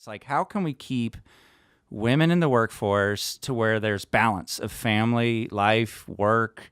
It's like, how can we keep women in the workforce to where there's balance of family, life, work,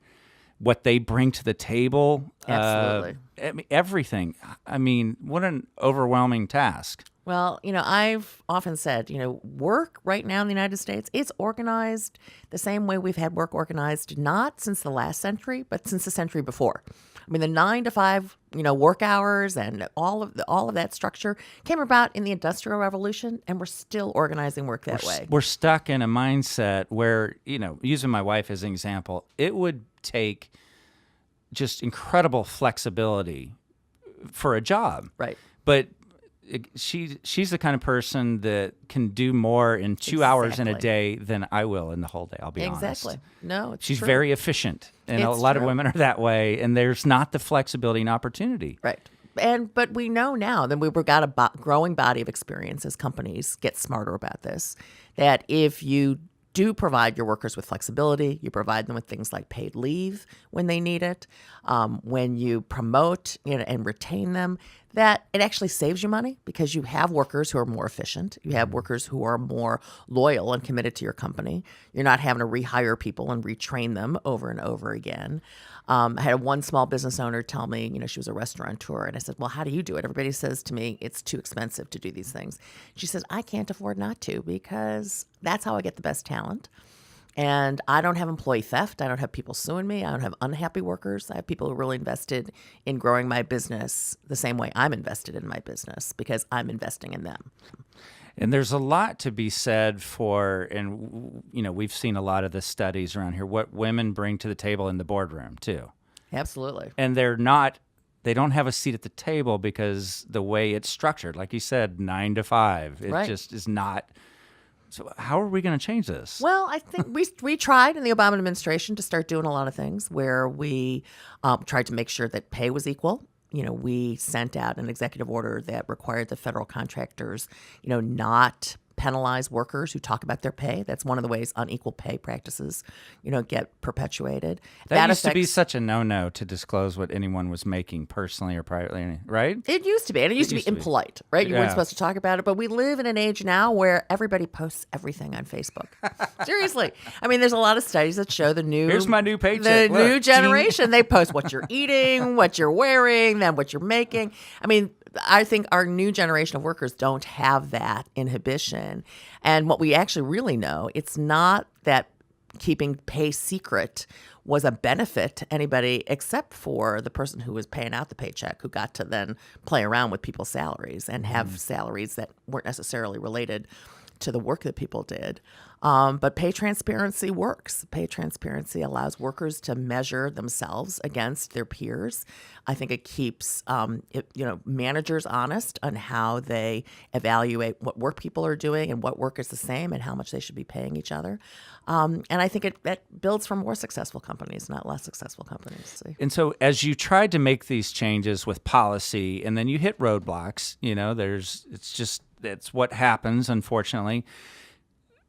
what they bring to the table? Absolutely. Everything. I mean, what an overwhelming task. Well, I've often said, work right now in the United States, it's organized the same way we've had work organized, not since the last century, but since the century before. I mean, the 9 to 5, work hours and all of that structure came about in the Industrial Revolution, and we're still organizing work that way. We're stuck in a mindset where, using my wife as an example, it would take just incredible flexibility for a job. Right. But she's the kind of person that can do more in 2 hours in a day than I will in the whole day, I'll be honest. Exactly. No, it's She's true. very efficient, and a lot of women are that way, and there's not the flexibility and opportunity. Right. But we know now that we've got a growing body of experience as companies get smarter about this, that if you do provide your workers with flexibility, you provide them with things like paid leave when they need it, when you promote and retain them, that it actually saves you money because you have workers who are more efficient. You have workers who are more loyal and committed to your company. You're not having to rehire people and retrain them over and over again. I had one small business owner tell me, she was a restaurateur, and I said, well, how do you do it? Everybody says to me, it's too expensive to do these things. She says, I can't afford not to because that's how I get the best talent. And I don't have employee theft. I don't have people suing me. I don't have unhappy workers. I have people who are really invested in growing my business the same way I'm invested in my business because I'm investing in them. And there's a lot to be said for, and we've seen a lot of the studies around here, what women bring to the table in the boardroom too. Absolutely. And they don't have a seat at the table because the way it's structured, like you said, 9 to 5, it just is not. So how are we going to change this? Well, I think we tried in the Obama administration to start doing a lot of things where we tried to make sure that pay was equal. We sent out an executive order that required the federal contractors, not penalize workers who talk about their pay. That's one of the ways unequal pay practices, get perpetuated. That used to be such a no-no to disclose what anyone was making personally or privately, right? It used to be, and it used to be impolite, right? You weren't supposed to talk about it, but we live in an age now where everybody posts everything on Facebook. Seriously. I mean, there's a lot of studies that show here's my new paycheck. The new generation, they post what you're eating, what you're wearing, then what you're making. I mean, I think our new generation of workers don't have that inhibition. And what we actually really know, it's not that keeping pay secret was a benefit to anybody except for the person who was paying out the paycheck, who got to then play around with people's salaries and have salaries that weren't necessarily related to the work that people did. But pay transparency works. Pay transparency allows workers to measure themselves against their peers. I think it keeps managers honest on how they evaluate what work people are doing and what work is the same and how much they should be paying each other. And I think it builds for more successful companies, not less successful companies. And so as you tried to make these changes with policy and then you hit roadblocks, it's what happens, unfortunately.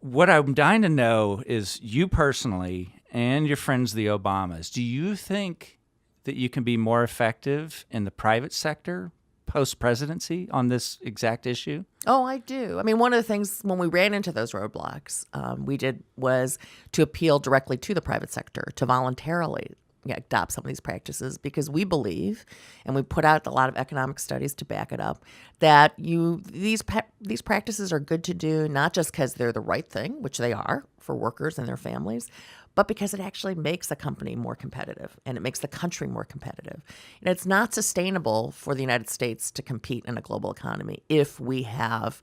What I'm dying to know is you personally and your friends, the Obamas, do you think that you can be more effective in the private sector post-presidency on this exact issue? Oh, I do. I mean, one of the things when we ran into those roadblocks, we did was to appeal directly to the private sector to voluntarily adopt some of these practices, because we believe, and we put out a lot of economic studies to back it up, that these practices are good to do, not just because they're the right thing, which they are for workers and their families, but because it actually makes a company more competitive and it makes the country more competitive. And it's not sustainable for the United States to compete in a global economy if we have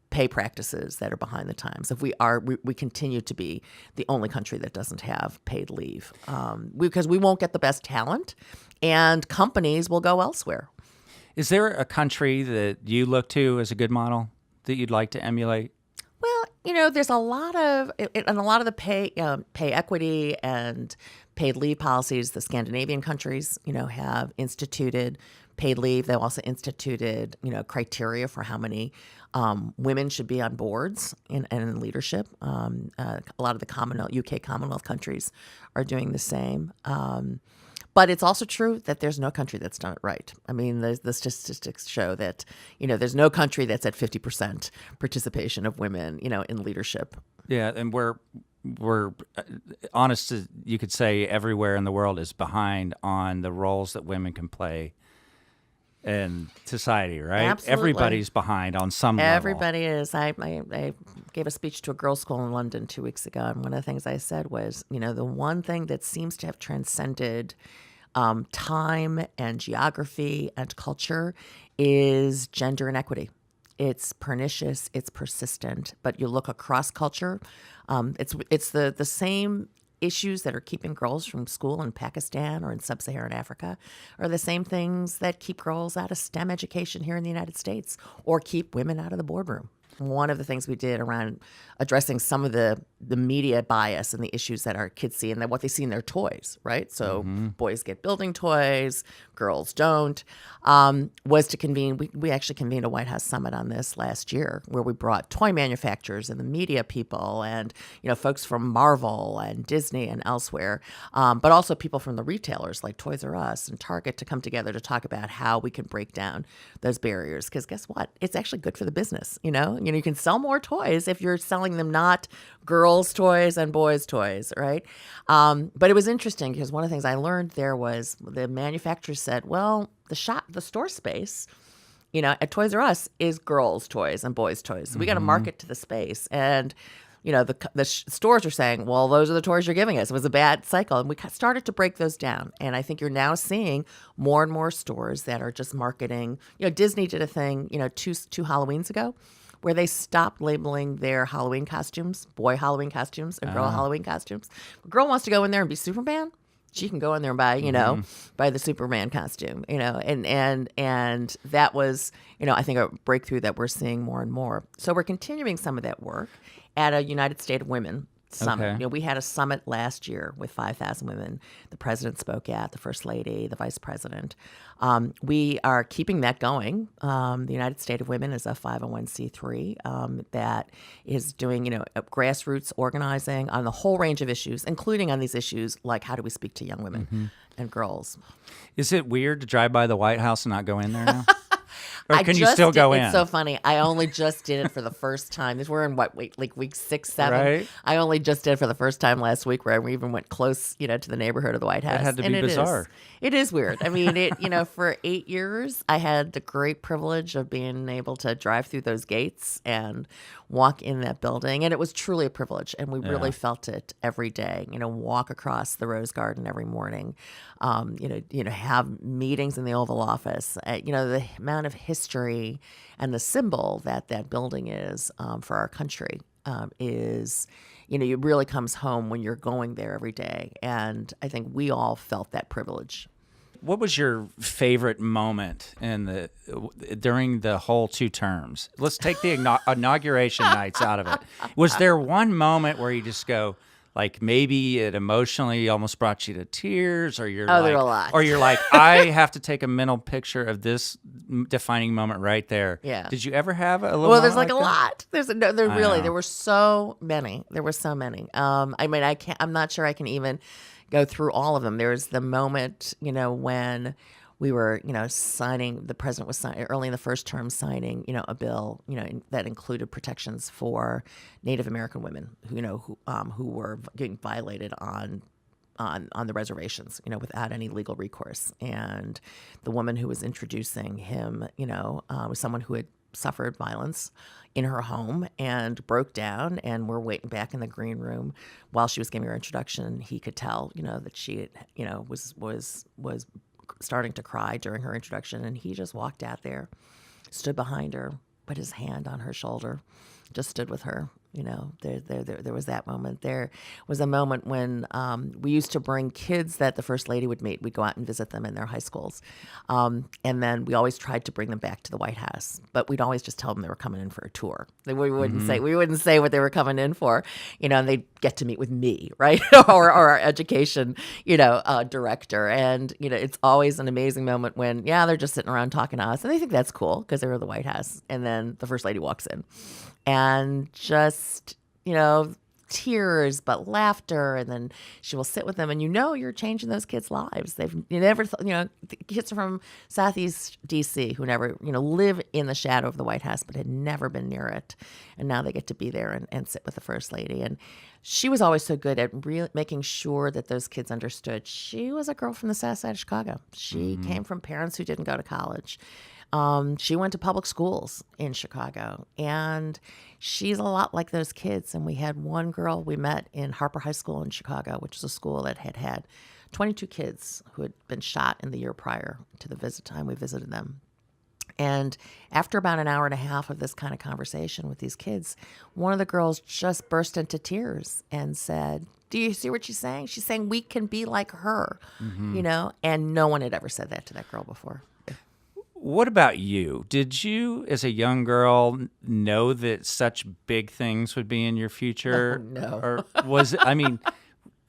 pay practices that are behind the times. If we continue to be the only country that doesn't have paid leave, because we won't get the best talent, and companies will go elsewhere. Is there a country that you look to as a good model that you'd like to emulate? Well, there's a lot of the pay equity and paid leave policies. The Scandinavian countries, have instituted paid leave. They've also instituted, criteria for how many women should be on boards and in leadership. A lot of the UK Commonwealth countries are doing the same. But it's also true that there's no country that's done it right. I mean, the statistics show that, there's no country that's at 50% participation of women, in leadership. Yeah, and we're honest, you could say everywhere in the world is behind on the roles that women can play in society, right? Absolutely. Everybody's behind on some level. Everybody is. I gave a speech to a girls' school in London 2 weeks ago, and one of the things I said was, the one thing that seems to have transcended time and geography and culture is gender inequity. It's pernicious, it's persistent, but you look across culture, it's the same issues that are keeping girls from school in Pakistan or in sub-Saharan Africa are the same things that keep girls out of STEM education here in the United States or keep women out of the boardroom. One of the things we did around addressing some of the media bias and the issues that our kids see and what they see in their toys, right? So boys get building toys, girls don't, was to convene. We actually convened a White House summit on this last year where we brought toy manufacturers and the media people and, folks from Marvel and Disney and elsewhere, but also people from the retailers like Toys R Us and Target to come together to talk about how we can break down those barriers. Because guess what? It's actually good for the business, You can sell more toys if you're selling them not girls' toys and boys' toys, right? But it was interesting because one of the things I learned there was the manufacturer said, well, the store space, at Toys R Us is girls' toys and boys' toys. So we got to market to the space. And, the stores are saying, well, those are the toys you're giving us. It was a bad cycle. And we started to break those down. And I think you're now seeing more and more stores that are just marketing. Disney did a thing, two Halloweens ago, where they stopped labeling their Halloween costumes, boy Halloween costumes and girl Halloween costumes. If a girl wants to go in there and be Superman, she can go in there and buy, buy the Superman costume, and that was, I think a breakthrough that we're seeing more and more. So we're continuing some of that work at a United States of Women summit. Okay. We had a summit last year with 5,000 women. The president spoke at, the first lady, the vice president. We are keeping that going. The United States of Women is a 501c3 that is doing, grassroots organizing on the whole range of issues, including on these issues like how do we speak to young women and girls. Is it weird to drive by the White House and not go in there now? Or can you still go in? It's so funny. I only just did it for the first time. We're in week 6, 7. Right. I only just did it for the first time last week, where I even went close, to the neighborhood of the White House. It had to be bizarre. It is weird. I mean, for 8 years, I had the great privilege of being able to drive through those gates and walk in that building, and it was truly a privilege. And we really felt it every day. Walk across the Rose Garden every morning. Have meetings in the Oval Office. The amount of history and the symbol that building is for our country is, it really comes home when you're going there every day. And I think we all felt that privilege. What was your favorite moment during the whole 2 terms? Let's take the inauguration nights out of it. Was there one moment where you just go, like, maybe it emotionally almost brought you to tears, or there were a lot. Or you're like, I have to take a mental picture of this defining moment right there. Yeah. Did you ever have a little? Well, there's like a that? lot. There were so many. There were so many. I'm not sure I can even go through all of them. There was the moment, when we were, signing, the president was signing early in the first term, signing, a bill, that included protections for Native American women, who were getting violated on the reservations, without any legal recourse. And the woman who was introducing him, was someone who had suffered violence in her home and broke down, and we're waiting back in the green room while she was giving her introduction. He could tell, that she had, was starting to cry during her introduction, and he just walked out there, stood behind her, put his hand on her shoulder, just stood with her. There was that moment. There was a moment when we used to bring kids that the First Lady would meet. We'd go out and visit them in their high schools. And then we always tried to bring them back to the White House. But we'd always just tell them they were coming in for a tour. We wouldn't say what they were coming in for, and they'd get to meet with me, right? or our education, director. And, it's always an amazing moment when, they're just sitting around talking to us. And they think that's cool because they were at the White House. And then the First Lady walks in. And just, tears, but laughter. And then she will sit with them, and you're changing those kids' lives. You never, the kids from Southeast DC who never, live in the shadow of the White House, but had never been near it. And now they get to be there and sit with the First Lady. And she was always so good at making sure that those kids understood she was a girl from the South Side of Chicago. She came from parents who didn't go to college. She went to public schools in Chicago, and she's a lot like those kids. And we had one girl we met in Harper High School in Chicago, which is a school that had 22 kids who had been shot in the year prior to the time we visited them. And after about an hour and a half of this kind of conversation with these kids, one of the girls just burst into tears and said, "Do you see what she's saying? She's saying we can be like her," and no one had ever said that to that girl before. What about you? Did you, as a young girl, know that such big things would be in your future? No. Or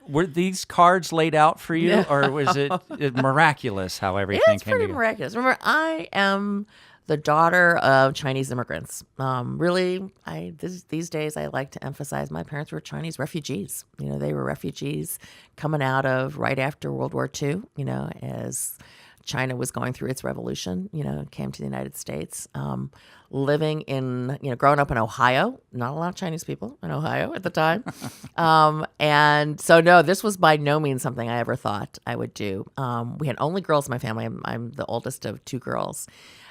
were these cards laid out for you, No. or was it miraculous how everything It's came pretty together? miraculous. Remember, I am the daughter of Chinese immigrants. These days I like to emphasize my parents were Chinese refugees. They were refugees coming out of right after World War II, as China was going through its revolution, came to the United States, living in, growing up in Ohio, not a lot of Chinese people in Ohio at the time. And so, no, this was by no means something I ever thought I would do. We had only girls in my family. I'm the oldest of two girls.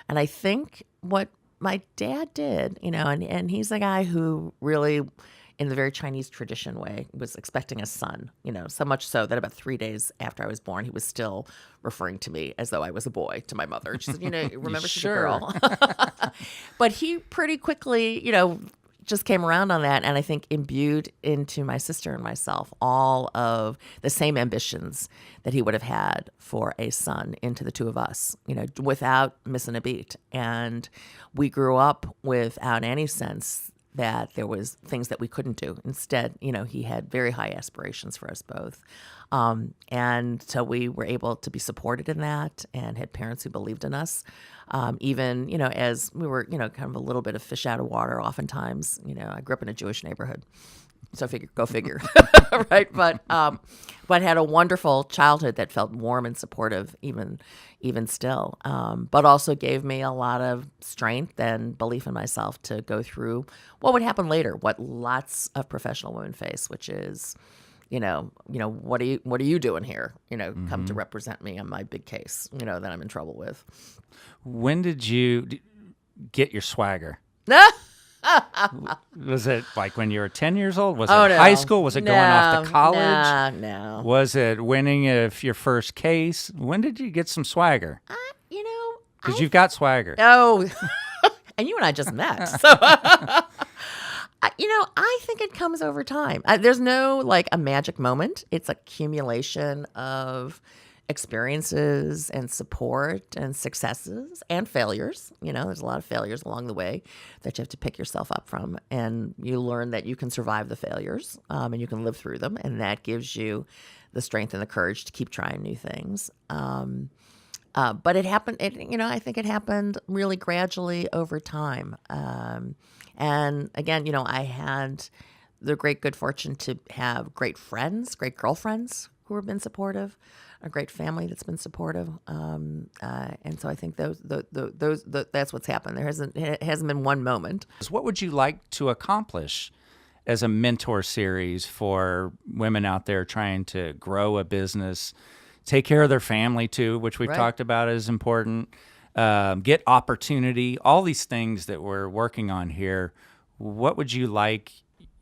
And I think what my dad did, and he's a guy who really, in the very Chinese tradition way, was expecting a son, so much so that about 3 days after I was born, he was still referring to me as though I was a boy to my mother. She said, remember she's a girl. But he pretty quickly, just came around on that, and I think imbued into my sister and myself all of the same ambitions that he would have had for a son into the two of us, without missing a beat. And we grew up without any sense that there was things that we couldn't do. Instead, he had very high aspirations for us both. And so we were able to be supported in that and had parents who believed in us. Even, as we were, kind of a little bit of fish out of water oftentimes. I grew up in a Jewish neighborhood. So go figure, right? But had a wonderful childhood that felt warm and supportive, even still. But also gave me a lot of strength and belief in myself to go through what would happen later, what lots of professional women face, which is, what are you doing here? Come to represent me on my big case, that I'm in trouble with. When did you get your swagger? Was it like when you were 10 years old? Was it high school? Was it going off to college? No. Was it winning your first case? When did you get some swagger? Because you've got swagger. Oh, and you and I just met. So, I think it comes over time. There's no a magic moment. It's accumulation of experiences and support and successes and failures. There's a lot of failures along the way that you have to pick yourself up from, and you learn that you can survive the failures and you can live through them, and that gives you the strength and the courage to keep trying new things. But it happened. I think it happened really gradually over time. And again, I had the great good fortune to have great friends, great girlfriends who have been supportive, a great family that's been supportive, and so I think those that's what's happened. It hasn't been one moment. What would you like to accomplish as a mentor series for women out there trying to grow a business, take care of their family too, which we've talked about is important, get opportunity, all these things that we're working on here? What would you like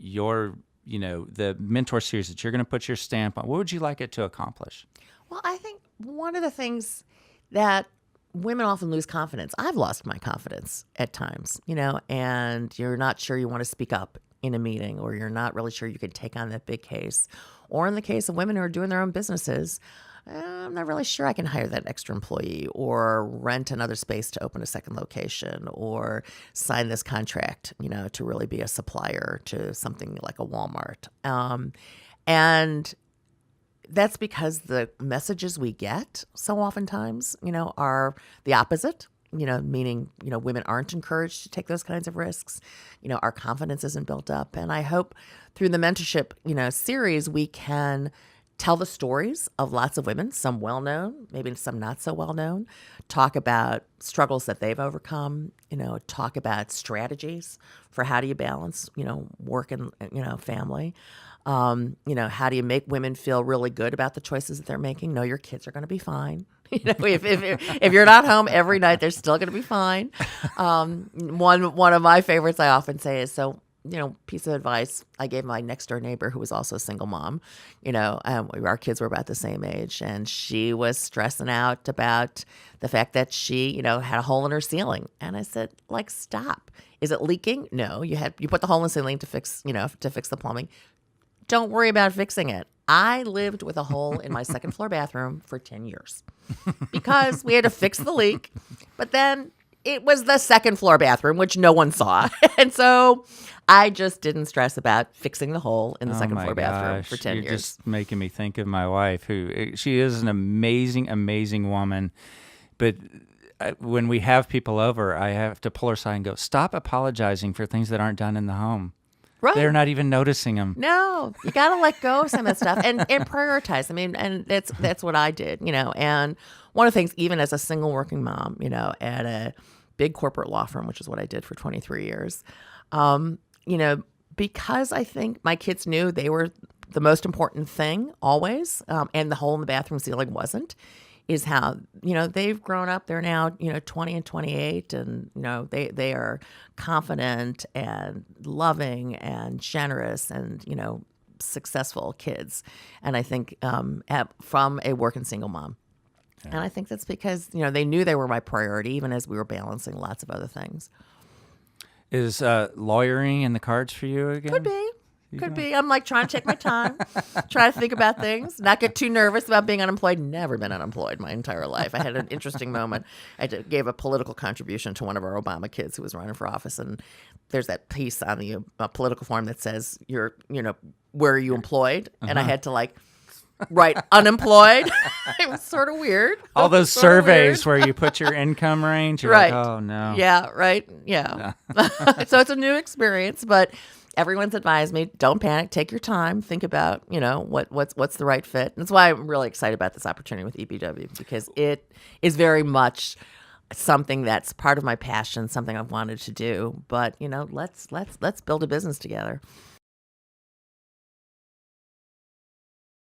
the mentor series that you're going to put your stamp on, what would you like it to accomplish? Well, I think one of the things that women often lose confidence. I've lost my confidence at times, and you're not sure you want to speak up in a meeting, or you're not really sure you could take on that big case. Or in the case of women who are doing their own businesses, I'm not really sure I can hire that extra employee or rent another space to open a second location or sign this contract, to really be a supplier to something like a Walmart. And that's because the messages we get so oftentimes, are the opposite. meaning, women aren't encouraged to take those kinds of risks. Our confidence isn't built up. And I hope through the mentorship, series, we can tell the stories of lots of women, some well-known, maybe some not so well-known, talk about struggles that they've overcome, talk about strategies for how do you balance, work and, family. How do you make women feel really good about the choices that they're making? Know your kids are going to be fine. If you're not home every night, they're still going to be fine. One of my favorites I often say is, piece of advice I gave my next door neighbor who was also a single mom. Our kids were about the same age, and she was stressing out about the fact that she, had a hole in her ceiling. And I said, stop. Is it leaking? No. You put the hole in the ceiling to fix the plumbing. Don't worry about fixing it. I lived with a hole in my second floor bathroom for 10 years because we had to fix the leak. But then it was the second floor bathroom, which no one saw. And so I just didn't stress about fixing the hole in the second floor bathroom for 10 years. You're just making me think of my wife, who she is an amazing, amazing woman. But when we have people over, I have to pull her aside and go, stop apologizing for things that aren't done in the home. Right. They're not even noticing them. No, you got to let go of some of that stuff and prioritize. And that's what I did, And one of the things, even as a single working mom, at a big corporate law firm, which is what I did for 23 years, because I think my kids knew they were the most important thing always, and the hole in the bathroom ceiling wasn't, is how, they've grown up. They're now, 20 and 28, and, they are confident and loving and generous and, successful kids. And I think from a working single mom. Yeah. And I think that's because, they knew they were my priority, even as we were balancing lots of other things. Is lawyering in the cards for you again? Could be. I'm trying to take my time, try to think about things, not get too nervous about being unemployed. Never been unemployed my entire life. I had an interesting moment. I gave a political contribution to one of our Obama kids who was running for office, and there's that piece on the political form that says, where are you employed? Uh-huh. And I had to write unemployed. It was sort of weird. All those surveys where you put your income range. You're right. Oh, no. Yeah, right. Yeah. So it's a new experience, but everyone's advised me, don't panic, take your time, think about, what's the right fit. And that's why I'm really excited about this opportunity with EBW, because it is very much something that's part of my passion, something I've wanted to do. But, let's build a business together.